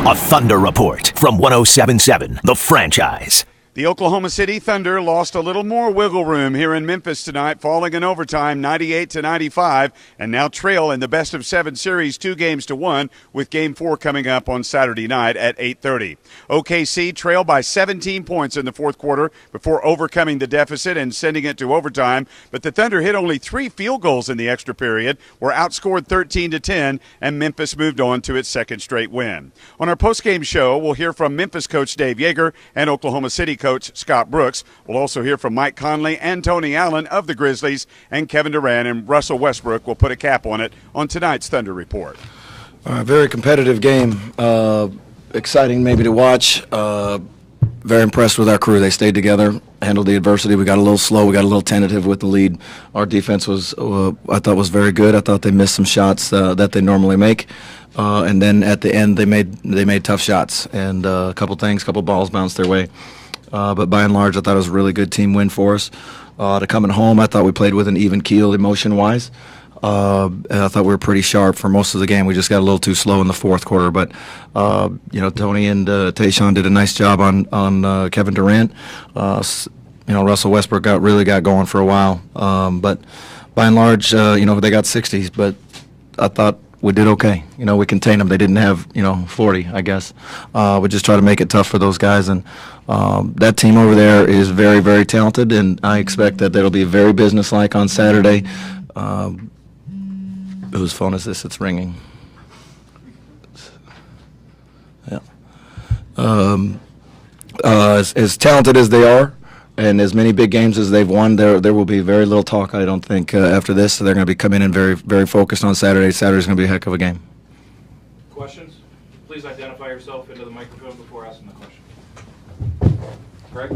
A Thunder Report from 107.7 The Franchise. The Oklahoma City Thunder lost a little more wiggle room here in Memphis tonight, falling in overtime 98-95, and now trail in the best-of-7 series 2-1, with Game 4 coming up on Saturday night at 8:30. OKC trailed by 17 points in the fourth quarter before overcoming the deficit and sending it to overtime, but the Thunder hit only 3 field goals in the extra period, were outscored 13-10, and Memphis moved on to its second straight win. On our postgame show, we'll hear from Memphis coach Dave Yeager and Oklahoma City coach Scott Brooks. We'll also hear from Mike Conley and Tony Allen of the Grizzlies, and Kevin Durant and Russell Westbrook will put a cap on it on tonight's Thunder Report. Very competitive game. Exciting maybe to watch. Very impressed with our crew. They stayed together, handled the adversity. We got a little slow. We got a little tentative with the lead. Our defense was, I thought, was very good. I thought they missed some shots that they normally make. And then at the end, they made tough shots. And a couple balls bounced their way. But by and large, I thought it was a really good team win for us. To coming home, I thought we played with an even keel emotion-wise. And I thought we were pretty sharp for most of the game. We just got a little too slow in the fourth quarter. But, Tony and Tayshaun did a nice job on Kevin Durant. Russell Westbrook really got going for a while. But by and large, they got 60s. But I thought we did okay. We contained them. They didn't have, 40, I guess. We just try to make it tough for those guys. And that team over there is very, very talented. And I expect that they'll be very businesslike on Saturday. Whose phone is this? It's ringing. Yeah. As talented as they are, and as many big games as they've won, there will be very little talk, I don't think, after this. So they're going to be coming in very, very focused on Saturday. Saturday's going to be a heck of a game. Questions? Please identify yourself into the microphone before asking the question. Greg?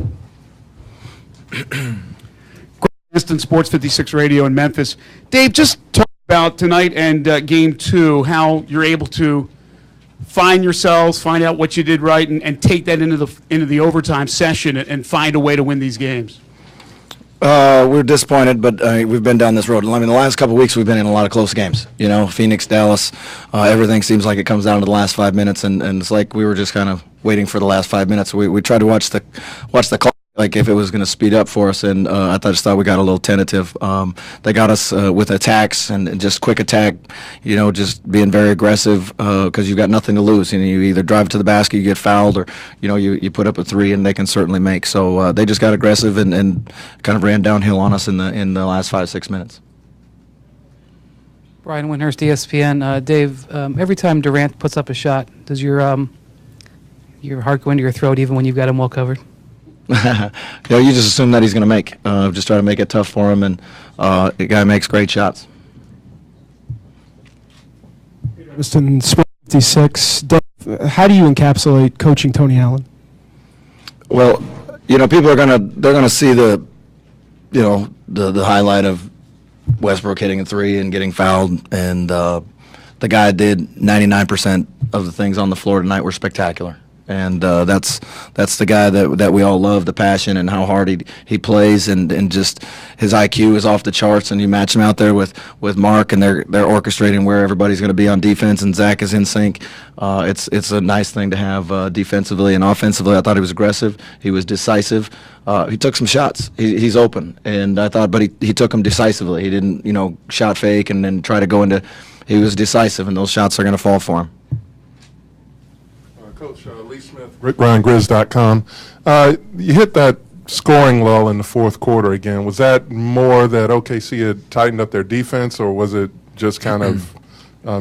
Instant Sports 56 Radio in Memphis. Dave, just talk about tonight and Game 2, how you're able to find yourselves, find out what you did right, and take that into the overtime session and find a way to win these games. We're disappointed, but we've been down this road. I mean, the last couple of weeks we've been in a lot of close games. Phoenix, Dallas, everything seems like it comes down to the last 5 minutes, and it's like we were just kind of waiting for the last 5 minutes. We tried to watch the clock, like if it was going to speed up for us, and I just thought we got a little tentative. They got us with attacks and just quick attack, just being very aggressive because you've got nothing to lose. You either drive to the basket, you get fouled, or you put up a three, and they can certainly make. So they just got aggressive and kind of ran downhill on us in the last 5-6 minutes. Brian Windhurst, ESPN. Dave, every time Durant puts up a shot, does your heart go into your throat even when you've got him well covered? You just assume that he's going to make. Just try to make it tough for him, and the guy makes great shots. Instant Sports 56. Dave, how do you encapsulate coaching Tony Allen? Well, people are gonna see the highlight of Westbrook hitting a three and getting fouled, and the guy did 99% of the things on the floor tonight were spectacular. And that's the guy that we all love, the passion and how hard he plays, and just his IQ is off the charts. And you match him out there with Mark, and they're orchestrating where everybody's going to be on defense, and Zach is in sync. It's a nice thing to have defensively and offensively. I thought he was aggressive. He was decisive. He took some shots. He's open, and I thought, but he took them decisively. He didn't shot fake and then try to go into. He was decisive, and those shots are going to fall for him. Coach Lee Smith, RickRyanGrizz.com. You hit that scoring lull in the fourth quarter again. Was that more that OKC had tightened up their defense, or was it just kind of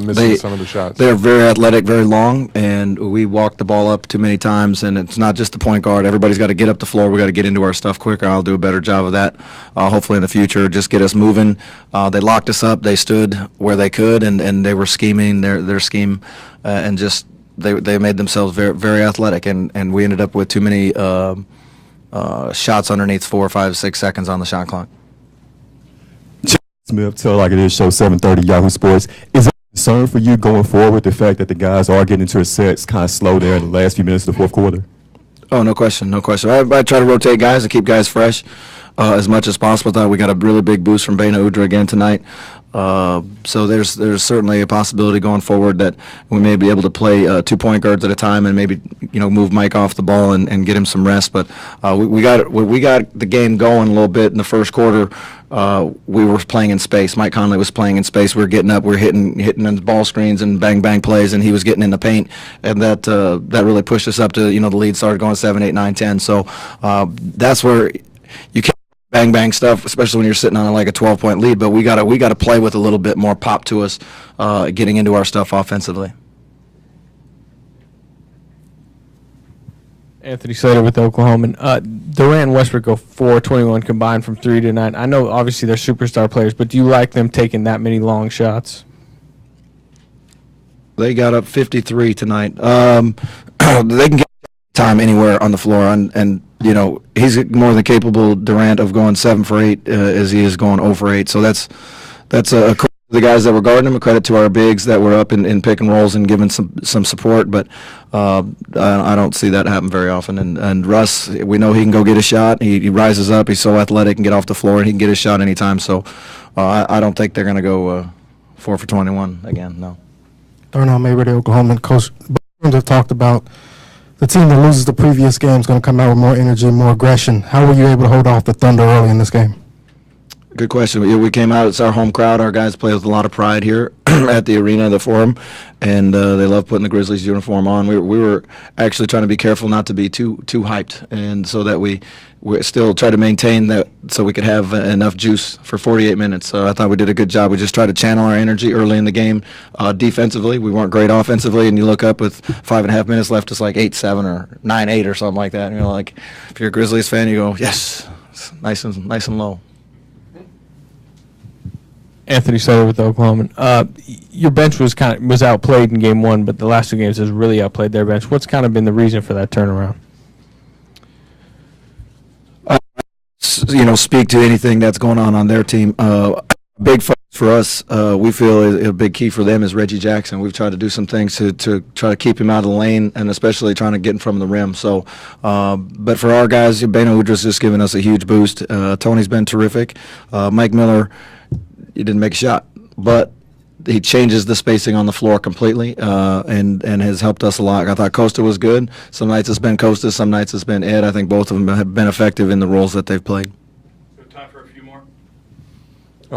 missing some of the shots? They're very athletic, very long, and we walked the ball up too many times, and it's not just the point guard. Everybody's got to get up the floor. We got to get into our stuff quicker. I'll do a better job of that, hopefully in the future, just get us moving. They locked us up. They stood where they could, and they were scheming their scheme, and just they made themselves very, very athletic, and we ended up with too many shots underneath 4, 5, 6 seconds on the shot clock. Smith, Tell Like It Is, Show 730 Yahoo Sports. Is it a concern for you going forward with the fact that the guys are getting into their sets kind of slow there in the last few minutes of the fourth quarter? Oh, no question. I try to rotate guys and keep guys fresh as much as possible. I thought we got a really big boost from Bena Udrih again tonight. So there's certainly a possibility going forward that we may be able to play 2 point guards at a time and maybe move Mike off the ball and get him some rest. But we got the game going a little bit in the first quarter. We were playing in space. Mike Conley was playing in space. We were getting up. We were hitting in ball screens and bang plays, and he was getting in the paint, and that really pushed us up to the lead started going 7, 8, 9, 10. So that's where you can't bang stuff, especially when you're sitting on like a 12-point lead. But we gotta play with a little bit more pop to us, getting into our stuff offensively. Anthony Slater with Oklahoman. Durant and Westbrook go 4-21 combined from 3 to 9. I know obviously they're superstar players, but do you like them taking that many long shots? They got up 53 tonight. They can get time anywhere on the floor, and he's more than capable, Durant, of going 7 for 8 as he is going 0 for 8. So that's a credit to the guys that were guarding him, a credit to our bigs that were up in pick and rolls and giving some support. But I don't see that happen very often. And Russ, we know he can go get a shot. He rises up. He's so athletic and get off the floor, and he can get a shot anytime. So I don't think they're going to go 4 for 21 again. No. Darnell Mayberry, Oklahoma. Coach, both have talked about the team that loses the previous game is going to come out with more energy, more aggression. How were you able to hold off the Thunder early in this game? Good question. We came out, it's our home crowd. Our guys play with a lot of pride here at the arena, the Forum, and they love putting the Grizzlies uniform on. We were actually trying to be careful not to be too hyped, and so that we still try to maintain that so we could have enough juice for 48 minutes. So I thought we did a good job. We just tried to channel our energy early in the game. Defensively, we weren't great offensively, and you look up with 5.5 minutes left, it's like 8-7 or 9-8 or something like that. And you're like, if you're a Grizzlies fan, you go, yes, it's nice and low. Anthony Slater with Oklahoma. Your bench was outplayed in game 1, but the last 2 games has really outplayed their bench. What's kind of been the reason for that turnaround? Speak to anything that's going on their team. Big focus for us, we feel a big key for them is Reggie Jackson. We've tried to do some things to try to keep him out of the lane, and especially trying to get in from the rim. So, but for our guys, Beno Udra's just given us a huge boost. Tony's been terrific. Mike Miller, he didn't make a shot, but he changes the spacing on the floor completely, and has helped us a lot. I thought Costa was good. Some nights it's been Costa, some nights it's been Ed. I think both of them have been effective in the roles that they've played. We have time for a few more.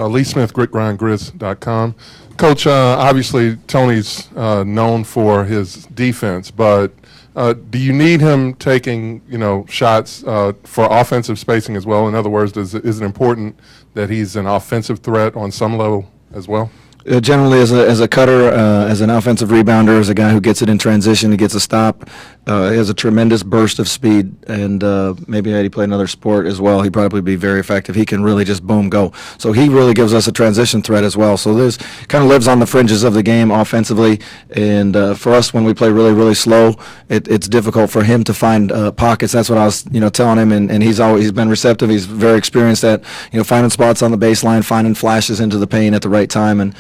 Lee Smith, RyanGrizz.com. Coach, obviously Tony's known for his defense, but do you need him taking shots for offensive spacing as well? In other words, is it important that he's an offensive threat on some level as well? Generally, as a cutter, as an offensive rebounder, as a guy who gets it in transition, he gets a stop. He has a tremendous burst of speed, and maybe had he played another sport as well, he'd probably be very effective. He can really just boom, go. So he really gives us a transition threat as well. So this kind of lives on the fringes of the game offensively, and for us, when we play really, really slow, it's difficult for him to find pockets. That's what I was, telling him, and he's been receptive. He's very experienced at, finding spots on the baseline, finding flashes into the paint at the right time, and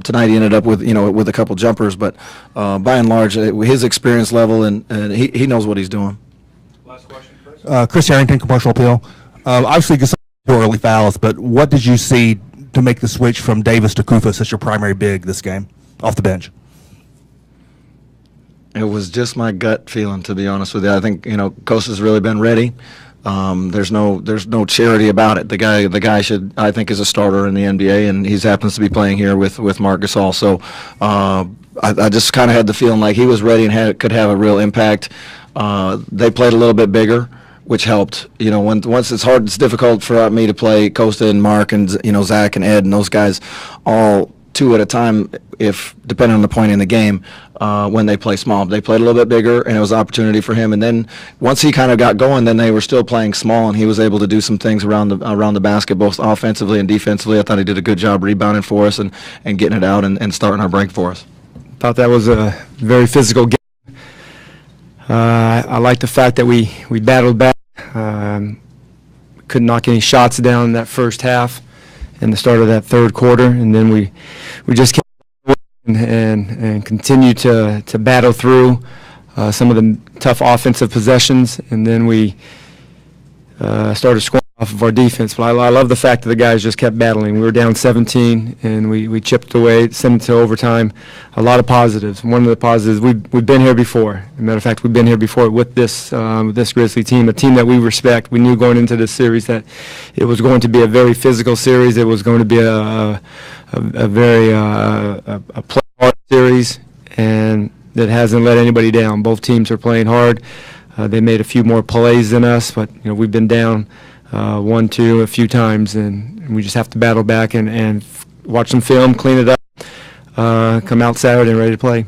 tonight he ended up with with a couple jumpers, but by and large, his experience level and he knows what he's doing. Last question, Chris. Chris Harrington, Commercial Appeal. Obviously, two early fouls, but what did you see to make the switch from Davis to Kufas as your primary big this game off the bench? It was just my gut feeling, to be honest with you. I think Costa's really been ready. There's no charity about it. The guy should, I think, is a starter in the NBA, and he happens to be playing here with Marc Gasol. So I just kind of had the feeling like he was ready and could have a real impact. They played a little bit bigger, which helped. Once it's hard, it's difficult for me to play Costa and Mark and Zach and Ed and those guys all 2 at a time, if depending on the point in the game. When they play small, they played a little bit bigger, and it was an opportunity for him. And then once he kind of got going, then they were still playing small, and he was able to do some things around the basket, both offensively and defensively. I thought he did a good job rebounding for us and getting it out and starting our break for us. Thought that was a very physical game. I like the fact that we battled back. Couldn't knock any shots down in that first half and the start of that third quarter, and then we just kept and continue to battle through some of the tough offensive possessions, and then we started scoring off of our defense. But I love the fact that the guys just kept battling. We were down 17, and we chipped away, sent it to overtime. A lot of positives. One of the positives, we've been here before. As a matter of fact, we've been here before with this Grizzly team, a team that we respect. We knew going into this series that it was going to be a very physical series. It was going to be a very play hard series, and it hasn't let anybody down. Both teams are playing hard. They made a few more plays than us, but we've been down 1-2 a few times, and we just have to battle back and watch some film, clean it up, come out Saturday and ready to play.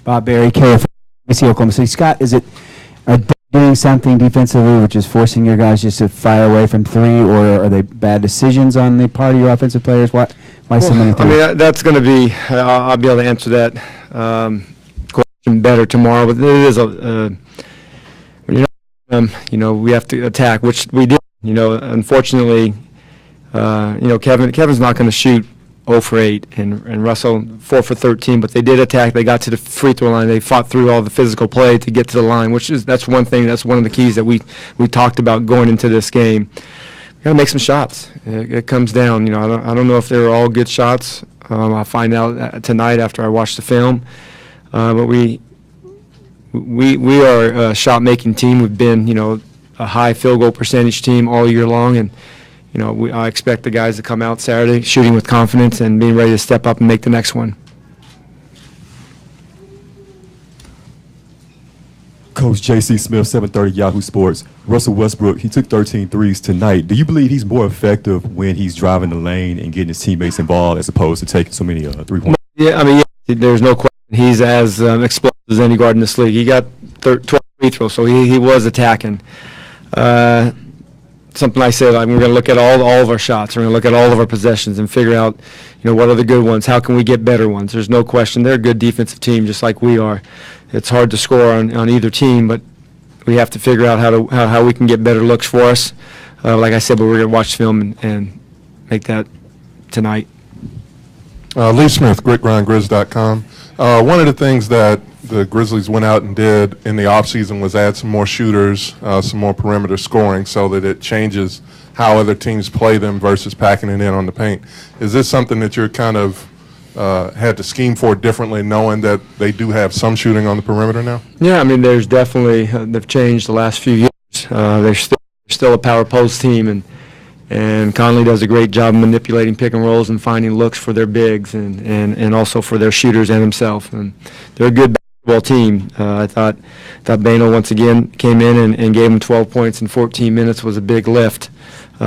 Bob Berry, KF, Oklahoma City. Scott, are they doing something defensively which is forcing your guys just to fire away from three, or are they bad decisions on the part of your offensive players? Why so many things? I mean, that's going to be, I'll be able to answer that question better tomorrow, but it is we have to attack, which we did. Unfortunately, Kevin's not going to shoot 0 for 8, and Russell 4 for 13, but they did attack. They got to the free throw line. They fought through all the physical play to get to the line, that's one thing. That's one of the keys that we talked about going into this game. We got to make some shots. It comes down. I don't know if they were all good shots. I'll find out tonight after I watch the film. But we are a shot-making team. We've been, a high field goal percentage team all year long, and I expect the guys to come out Saturday shooting with confidence and being ready to step up and make the next one. Coach J.C. Smith, 730 Yahoo Sports. Russell Westbrook, he took 13 threes tonight. Do you believe he's more effective when he's driving the lane and getting his teammates involved as opposed to taking so many three-point? Yeah, there's no question. He's as explosive as any guard in this league. He got 12 free throws, so he was attacking. Something I said, we're going to look at all of our shots. We're going to look at all of our possessions and figure out, what are the good ones? How can we get better ones? There's no question. They're a good defensive team, just like we are. It's hard to score on either team, but we have to figure out how we can get better looks for us. Like I said, but we're going to watch film and make that tonight. Lee Smith, GrizzCom. One of the things that the Grizzlies went out and did in the offseason was add some more shooters, some more perimeter scoring, so that it changes how other teams play them versus packing it in on the paint. Is this something that you're kind of had to scheme for differently, knowing that they do have some shooting on the perimeter now? Yeah, there's definitely they've changed the last few years. They're still a power post team, and Conley does a great job manipulating pick and rolls and finding looks for their bigs and also for their shooters and himself. And they're a good basketball team. I thought Bano once again came in and gave them 12 points in 14 minutes was a big lift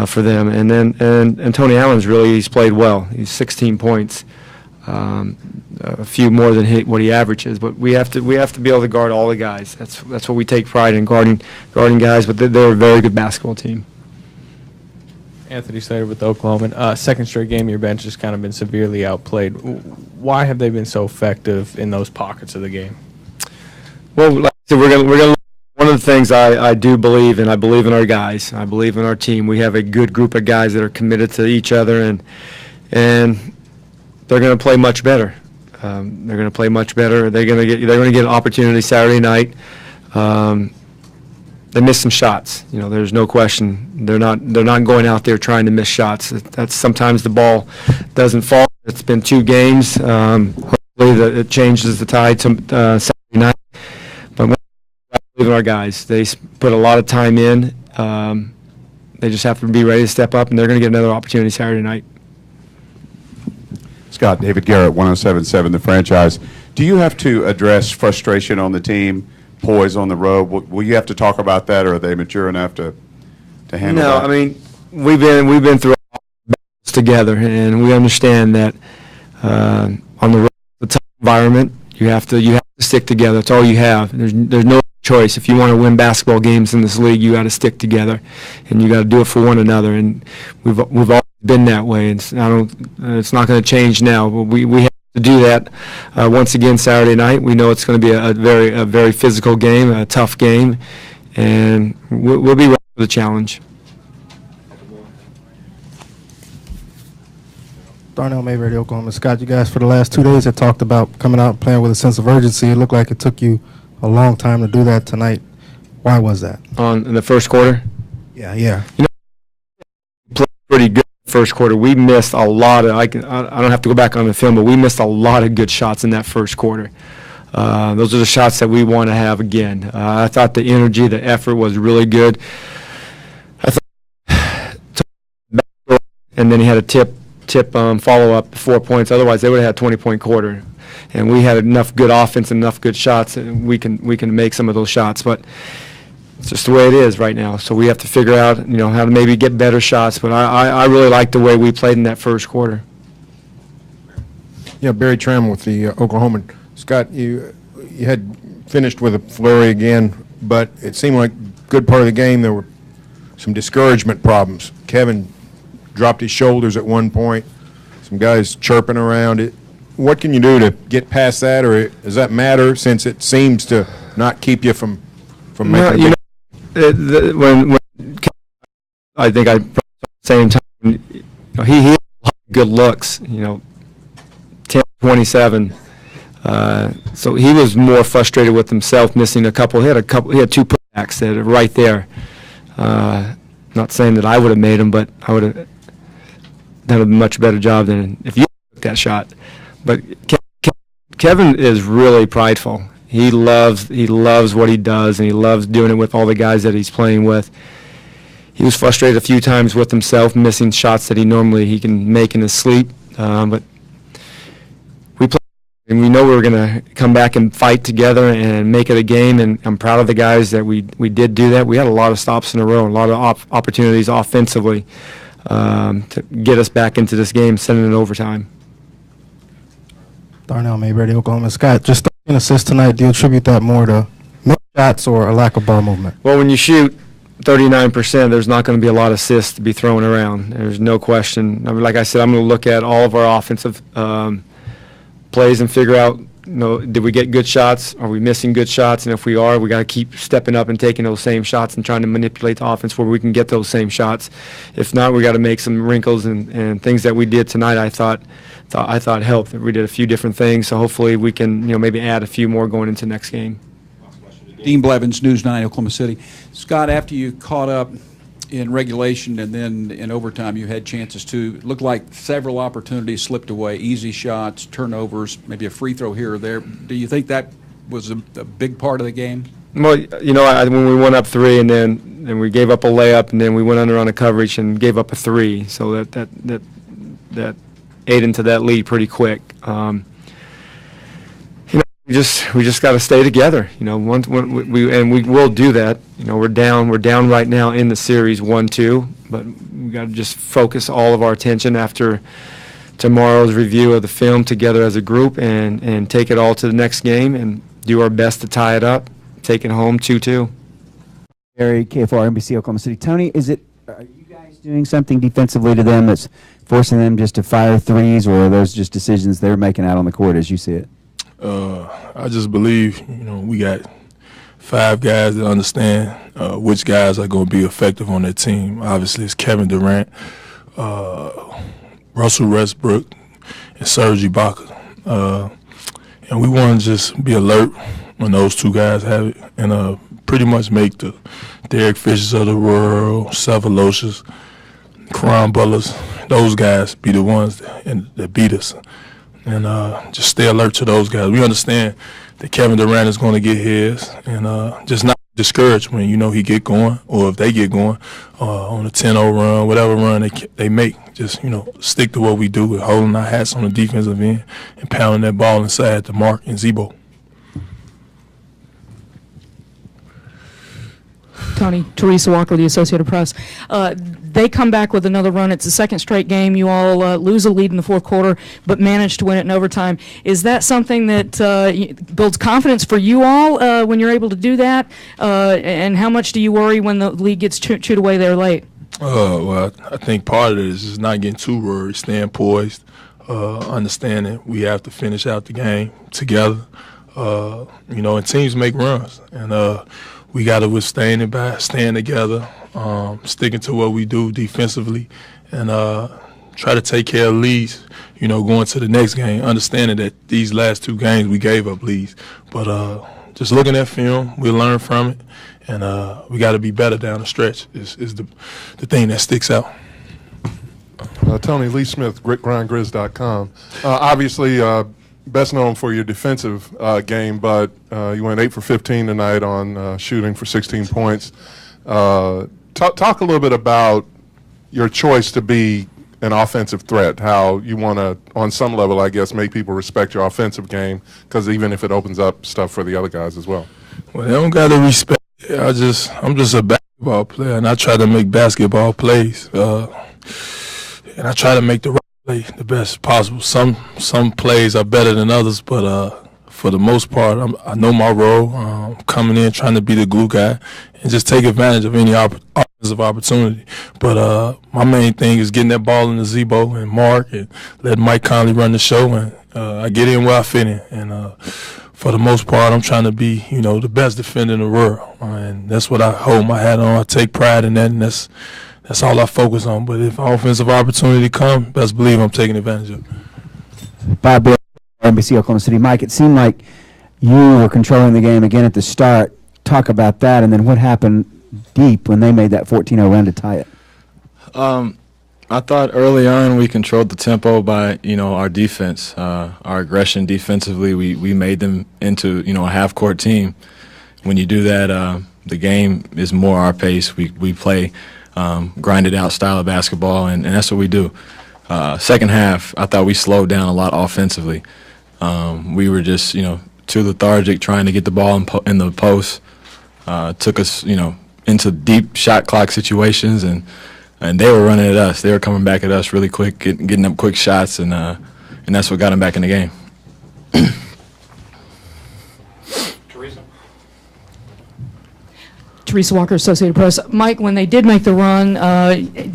for them. And Tony Allen's he's played well. He's 16 points, a few more than what he averages. But we have to be able to guard all the guys. That's what we take pride in, guarding guys. But they're a very good basketball team. Anthony Slater with Oklahoma. Second straight game, your bench has kind of been severely outplayed. Why have they been so effective in those pockets of the game? Well, like I said, we're gonna. One of the things I do believe, and I believe in our guys. I believe in our team. We have a good group of guys that are committed to each other, and they're going to play much better. They're going to play much better. They're going to get an opportunity Saturday night. They missed some shots. There's no question. They're not going out there trying to miss shots. That's sometimes the ball doesn't fall. It's been 2 games. Hopefully it changes the tide to Saturday night. But I believe in our guys. They put a lot of time in. They just have to be ready to step up, and they're going to get another opportunity Saturday night. Scott, David Garrett, 107.7 The Franchise. Do you have to address frustration on the team? Poise on the road. Will you have to talk about that, or are they mature enough to handle that? No, we've been through all battles together, and we understand that on the road, the tough environment, you have to stick together. That's all you have. There's no choice. If you want to win basketball games in this league, you got to stick together, and you got to do it for one another. And we've always been that way. It's not going to change now. But we have to do that once again Saturday night. We know it's going to be a very physical game, a tough game, and we'll be ready for the challenge. Darnell Mayberry, Oklahoma. Scott, you guys for the last 2 days have talked about coming out and playing with a sense of urgency. It looked like it took you a long time to do that tonight. Why was that? In the first quarter. Yeah, yeah. You know, we played pretty good first quarter. We missed a lot of. I don't have to go back on the film, but we missed a lot of good shots in that first quarter. Those are the shots that we want to have again. I thought the energy, the effort was really good. I thought, and then he had a tip follow up 4 points. Otherwise, they would have had 20-point quarter. And we had enough good offense and enough good shots, and we can make some of those shots. But it's just the way it is right now. So we have to figure out, how to maybe get better shots. But I really liked the way we played in that first quarter. Yeah, Barry Tram with the Oklahoman. Scott, you had finished with a flurry again, but it seemed like a good part of the game there were some discouragement problems. Kevin dropped his shoulders at one point. Some guys chirping around it. What can you do to get past that, or does that matter since it seems to not keep you from making when I think at the same time, he had good looks, 10-27. So he was more frustrated with himself, missing a couple. He had 2 putbacks that are right there. Not saying that I would have made them, but I would have done a much better job than if you took that shot. But Kevin is really prideful. He loves what he does, and he loves doing it with all the guys that he's playing with. He was frustrated a few times with himself, missing shots that he can make in his sleep. But we play, and we know we're going to come back and fight together and make it a game. And I'm proud of the guys that we did do that. We had a lot of stops in a row, a lot of opportunities offensively to get us back into this game, sending it overtime. Darnell Mayberry, Oklahoma. Scott, just an assist tonight. Do you attribute that more to missed shots or a lack of ball movement? Well, when you shoot 39%, there's not going to be a lot of assists to be thrown around. There's no question. I mean, like I said, I'm going to look at all of our offensive plays and figure out, did we get good shots? Are we missing good shots? And if we are, we got to keep stepping up and taking those same shots and trying to manipulate the offense where we can get those same shots. If not, we got to make some wrinkles and things that we did tonight. I thought helped. We did a few different things, so hopefully we can, maybe add a few more going into next game. Dean Blevins, News 9, Oklahoma City. Scott, after you caught up in regulation and then in overtime, you had chances to. It looked like several opportunities slipped away, easy shots, turnovers, maybe a free throw here or there. Do you think that was a big part of the game? Well, when we went up 3 and then we gave up a layup and then we went under on a coverage and gave up a 3, so that ate into that lead pretty quick. We just got to stay together. When we will do that. We're down right now in the series 1-2, but we got to just focus all of our attention after tomorrow's review of the film together as a group and take it all to the next game and do our best to tie it up, take it home 2-2. Gary, KFR, NBC, Oklahoma City. Tony, are you guys doing something defensively to them that's forcing them just to fire threes, or are those just decisions they're making out on the court as you see it? I just believe, we got 5 guys that understand which guys are going to be effective on their team. Obviously, it's Kevin Durant, Russell Westbrook, and Serge Ibaka. And we want to just be alert when those 2 guys have it and pretty much make the Derek Fishers of the world, Sevalocious, Karan Butlers, those guys be the ones that beat us. And just stay alert to those guys. We understand that Kevin Durant is going to get his, and just not discouraged when he get going, or if they get going on a 10-0 run, whatever run they make. Just stick to what we do with holding our hats on the defensive end and pounding that ball inside to Mark and Zebo. Tony, Teresa Walker, the Associated Press. They come back with another run. It's the second straight game. You all lose a lead in the fourth quarter, but manage to win it in overtime. Is that something that builds confidence for you all when you're able to do that? And how much do you worry when the lead gets chewed away there late? Well, I think part of it is just not getting too worried, staying poised, understanding we have to finish out the game together. And teams make runs, and we got to withstand it by staying together, sticking to what we do defensively, and try to take care of leads, going to the next game, understanding that these last 2 games we gave up leads. But just looking at film, we learn from it, and we got to be better down the stretch is the thing that sticks out. Tony Lee Smith, GrindGrizz.com. Obviously, best known for your defensive game, but you went 8 for 15 tonight on shooting for 16 points. Talk a little bit about your choice to be an offensive threat, how you want to, on some level, I guess, make people respect your offensive game, because even if it opens up stuff for the other guys as well. Well, they don't got to respect it. I'm just a basketball player, and I try to make basketball plays. And I try to make the right play the best possible. Some plays are better than others, but for the most part, I know my role. Coming in, trying to be the glue guy, and just take advantage of any offensive opportunity. But my main thing is getting that ball in the Zebo and Mark, and let Mike Conley run the show, and I get in where I fit in. And for the most part, I'm trying to be, the best defender in the world, and that's what I hold my hat on. I take pride in that, and that's all I focus on. But if offensive opportunity comes, best believe I'm taking advantage of it. Bob Bill, NBC Oklahoma City. Mike, it seemed like you were controlling the game again at the start. Talk about that, and then what happened deep when they made that 14-0 run to tie it. I thought early on we controlled the tempo by, our defense, our aggression defensively. We made them into, a half-court team. When you do that, the game is more our pace. We play grinded out style of basketball, and that's what we do. Second half, I thought we slowed down a lot offensively. We were just, too lethargic trying to get the ball in the post. Took us, into deep shot clock situations, and they were running at us. They were coming back at us really quick, getting up quick shots, and that's what got them back in the game. Teresa Walker, Associated Press. Mike, when they did make the run,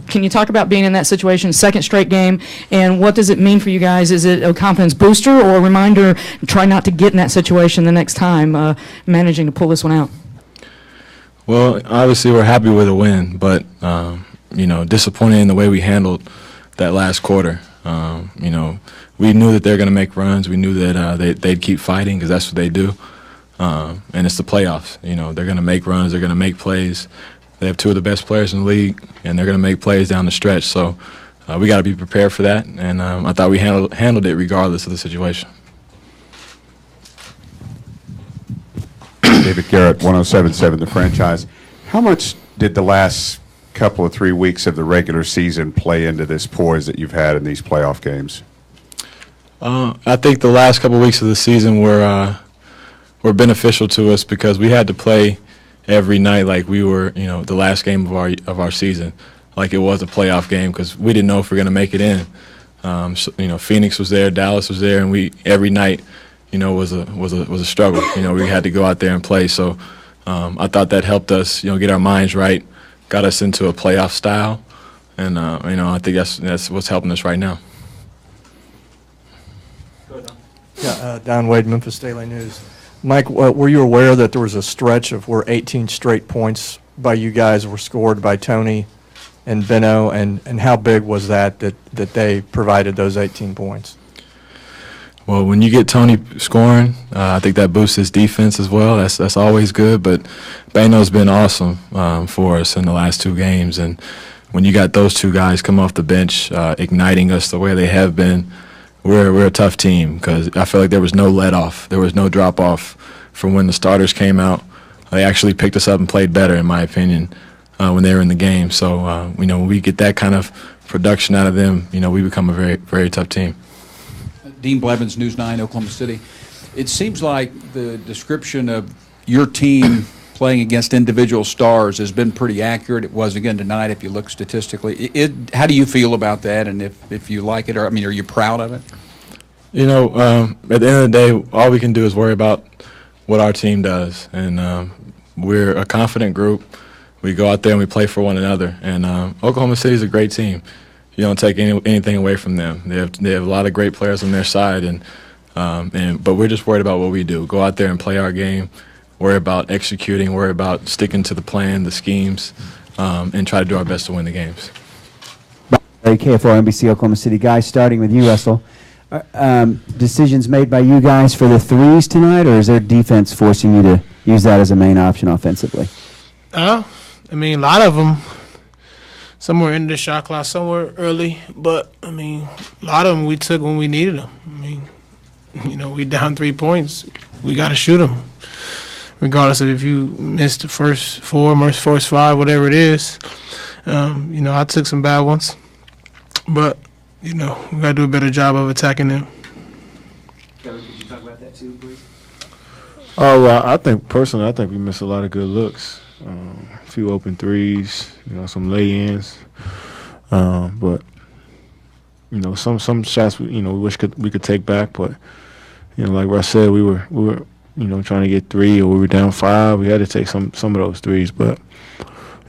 can you talk about being in that situation, second straight game, and what does it mean for you guys? Is it a confidence booster or a reminder, try not to get in that situation the next time, managing to pull this one out? Well, obviously we're happy with a win, but, disappointed in the way we handled that last quarter. We knew that they're going to make runs. We knew that they'd keep fighting because that's what they do. And it's the playoffs. They're going to make runs. They're going to make plays. They have two of the best players in the league, and they're going to make plays down the stretch. So we got to be prepared for that, and I thought we handled it regardless of the situation. David Garrett, 107.7 The Franchise. How much did the last couple of 3 weeks of the regular season play into this poise that you've had in these playoff games? I think the last couple of weeks of the season were beneficial to us because we had to play every night like we were, the last game of our season, like it was a playoff game because we didn't know if we were going to make it in. Phoenix was there, Dallas was there, and every night, was a struggle. We had to go out there and play. So I thought that helped us, get our minds right, got us into a playoff style, and I think that's what's helping us right now. Yeah, Don Wade, Memphis Daily News. Mike, were you aware that there was a stretch of where 18 straight points by you guys were scored by Tony and Benno, and how big was that they provided those 18 points? Well, when you get Tony scoring, I think that boosts his defense as well. That's always good, but Benno's been awesome for us in the last two games, and when you got those two guys come off the bench igniting us the way they have been, we're a tough team because I feel like there was no let-off. There was no drop-off from when the starters came out. They actually picked us up and played better, in my opinion, when they were in the game. So, when we get that kind of production out of them, we become a very, very tough team. Dean Blevins, News 9, Oklahoma City. It seems like the description of your team playing against individual stars has been pretty accurate. It was again tonight if you look statistically. How do you feel about that, and if you like it, or are you proud of it? At the end of the day, all we can do is worry about what our team does, and we're a confident group. We go out there and we play for one another, and Oklahoma City is a great team. You don't take anything away from them. They have a lot of great players on their side, but we're just worried about what we do. Go out there and play our game. Worry about executing. Worry about sticking to the plan, the schemes, and try to do our best to win the games. KFO NBC Oklahoma City. Guys, starting with you, Russell. Decisions made by you guys for the threes tonight, or is their defense forcing you to use that as a main option offensively? I mean, a lot of them, some were in the shot clock, some were early, but, I mean, a lot of them we took when we needed them. I mean, you know, we down 3 points, we got to shoot them. Regardless of if you missed the first 4, first 5, whatever it is. You know, I took some bad ones, but, you know, we got to do a better job of attacking them. Garrett, could you talk about that too, please? Oh, well, I think we missed a lot of good looks. A few open threes, you know, some lay-ins. But, you know, some shots, we wish we could take back. But, you know, like Russ said, we were, you know, trying to get 3, or we were down 5. We had to take some of those threes. But,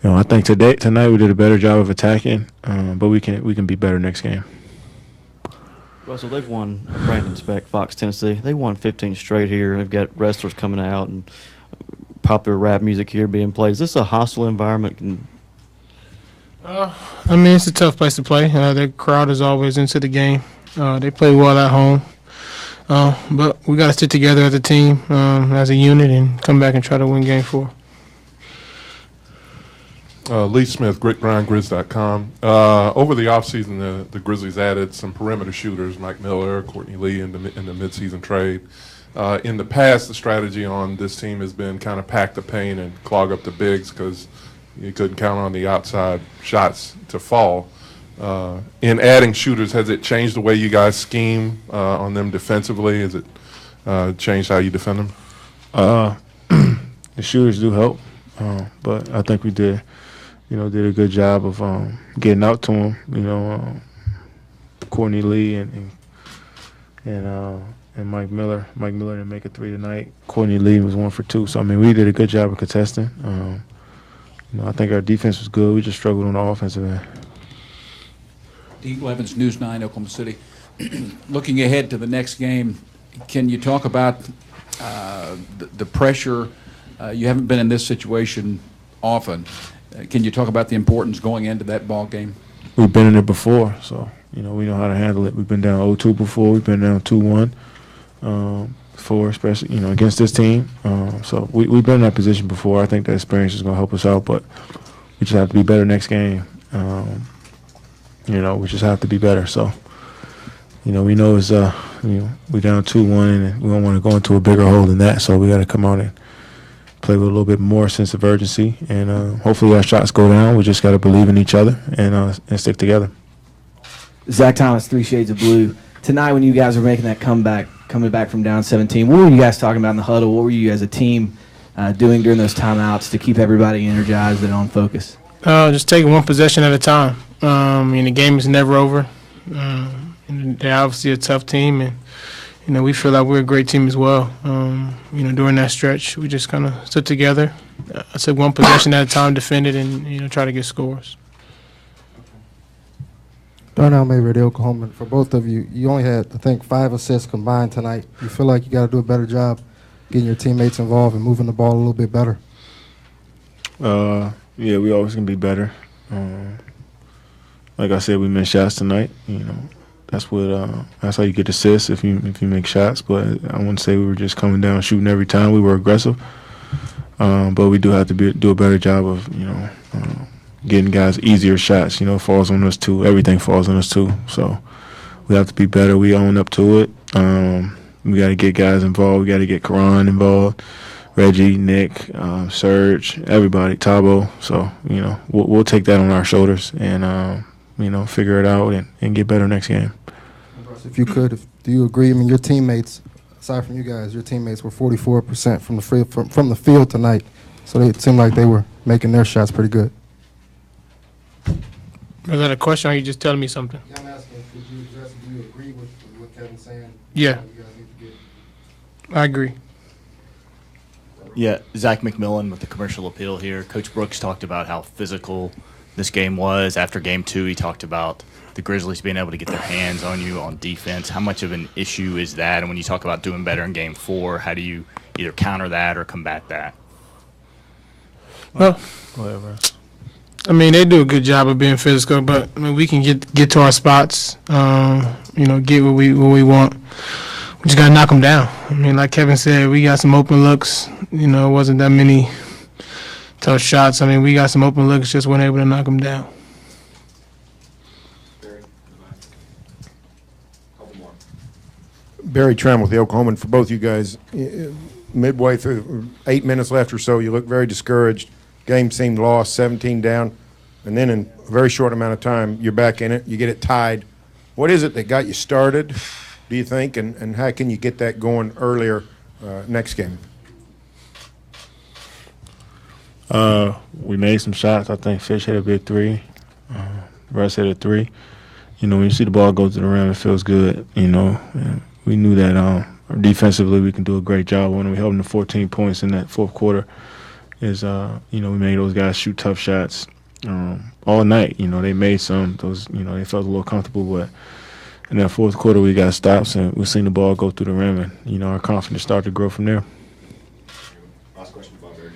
you know, I think tonight we did a better job of attacking. But we can be better next game. Russell, they've won Brandon Speck, Fox, Tennessee. They won 15 straight here. They've got wrestlers coming out and popular rap music here being played. Is this a hostile environment? I mean, it's a tough place to play. Their crowd is always into the game. They play well at home. But we got to stick together as a team, as a unit, and come back and try to win game 4. Lee Smith, GrizzCom. Over the offseason, the Grizzlies added some perimeter shooters, Mike Miller, Courtney Lee, in the midseason trade. In the past, the strategy on this team has been kind of pack the paint and clog up the bigs because you couldn't count on the outside shots to fall. In adding shooters, has it changed the way you guys scheme on them defensively? Has it changed how you defend them? The shooters do help, but I think we did a good job of getting out to them. You know, Courtney Lee and Mike Miller. Mike Miller didn't make a 3 tonight. Courtney Lee was 1 for 2. So I mean, we did a good job of contesting. You know, I think our defense was good. We just struggled on the offensive end. Dean Blevins, News 9, Oklahoma City. Looking ahead to the next game, can you talk about the pressure? You haven't been in this situation often. Can you talk about the importance going into that ball game? We've been in it before, so you know we know how to handle it. We've been down 0-2 before. We've been down 2-1 before, especially against this team. So we've been in that position before. I think that experience is going to help us out, but we just have to be better next game. You know, we just have to be better. So you know, we know it's we're down 2-1, and we don't want to go into a bigger hole than that. So we got to come out and play with a little bit more sense of urgency, and hopefully our shots go down. We just got to believe in each other and stick together. Zach Thomas, 3 Shades of Blue. Tonight, when you guys were making that comeback, coming back from down 17, what were you guys talking about in the huddle? What were you as a team doing during those timeouts to keep everybody energized and on focus? Just taking one possession at a time. The game is never over. And they're obviously a tough team, and you know, we feel like we're a great team as well. During that stretch, we just kind of stood together. I took one possession at a time, defended, and try to get scores. Darnell Mayberry, the Oklahoman. For both of you, you only had, I think, 5 assists combined tonight. You feel like you got to do a better job getting your teammates involved and moving the ball a little bit better? Yeah, we always can be better. Like I said, we missed shots tonight. You know, that's how you get assists if you make shots. But I wouldn't say we were just coming down shooting every time. We were aggressive, but we do have to do a better job of getting guys easier shots. You know, it falls on us too. Everything falls on us too. So we have to be better. We own up to it. We got to get guys involved. We got to get Karan involved, Reggie, Nick, Serge, everybody, Tabo. So you know, we'll take that on our shoulders and figure it out and get better next game. If you could, do you agree? I mean, your teammates, aside from you guys, your teammates were 44% from the field tonight, so it seemed like they were making their shots pretty good. Is that a question, or are you just telling me something? Yeah, I'm asking, do you agree with what Kevin's saying? Yeah. I agree. Yeah, Zach McMillan with the Commercial Appeal here. Coach Brooks talked about how physical this game was. After game 2, he talked about the Grizzlies being able to get their hands on you on defense. How much of an issue is that? And when you talk about doing better in game 4, how do you either counter that or combat that? Well, whatever. I mean, they do a good job of being physical, but I mean, we can get to our spots. get what we want. We just got to knock them down. I mean, like Kevin said, we got some open looks. It wasn't that many tough shots. I mean, we got some open looks, just weren't able to knock them down. Barry Tram with the Oklahoman. For both you guys, midway through, 8 minutes left or so, you look very discouraged. Game seemed lost, 17 down, and then in a very short amount of time, you're back in it. You get it tied. What is it that got you started, do you think, and how can you get that going earlier next game? We made some shots. I think Fish hit a big three. Russ hit a three. When you see the ball go to the rim, it feels good, And we knew that defensively we can do a great job when we held them to 14 points in that fourth quarter. We made those guys shoot tough shots all night. They made some. They felt a little comfortable, but in that fourth quarter we got stops and we seen the ball go through the rim, and our confidence started to grow from there. Last question, Bob Barry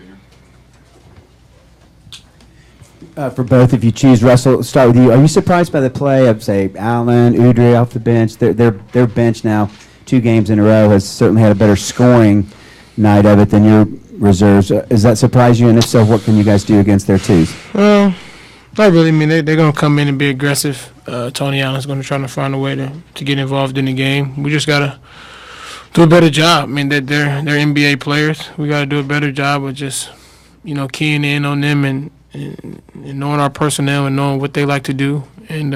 For both, if you choose, Russell, start with you. Are you surprised by the play of, say, Allen, Udry off the bench? Their bench now, 2 games in a row, has certainly had a better scoring night of it than your reserves. Does that surprise you? And if so, what can you guys do against their twos? Not really. I mean, they're going to come in and be aggressive. Tony Allen's going to try to find a way to get involved in the game. We just got to do a better job. I mean, they're NBA players. We got to do a better job of just, keying in on them and knowing our personnel and knowing what they like to do and,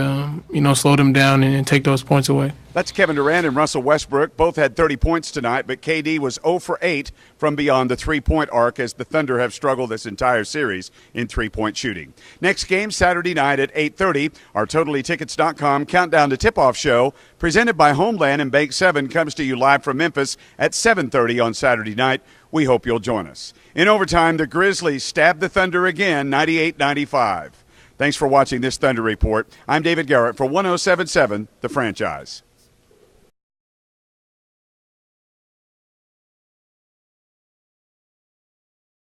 slow them down and take those points away. That's Kevin Durant and Russell Westbrook. Both had 30 points tonight, but KD was 0 for 8 from beyond the three-point arc as the Thunder have struggled this entire series in three-point shooting. Next game Saturday night at 8:30. Our TotallyTickets.com countdown to tip-off show presented by Homeland and Bank 7 comes to you live from Memphis at 7:30 on Saturday night. We hope you'll join us. In overtime, the Grizzlies stabbed the Thunder again, 98-95. Thanks for watching this Thunder Report. I'm David Garrett for 107.7 The Franchise.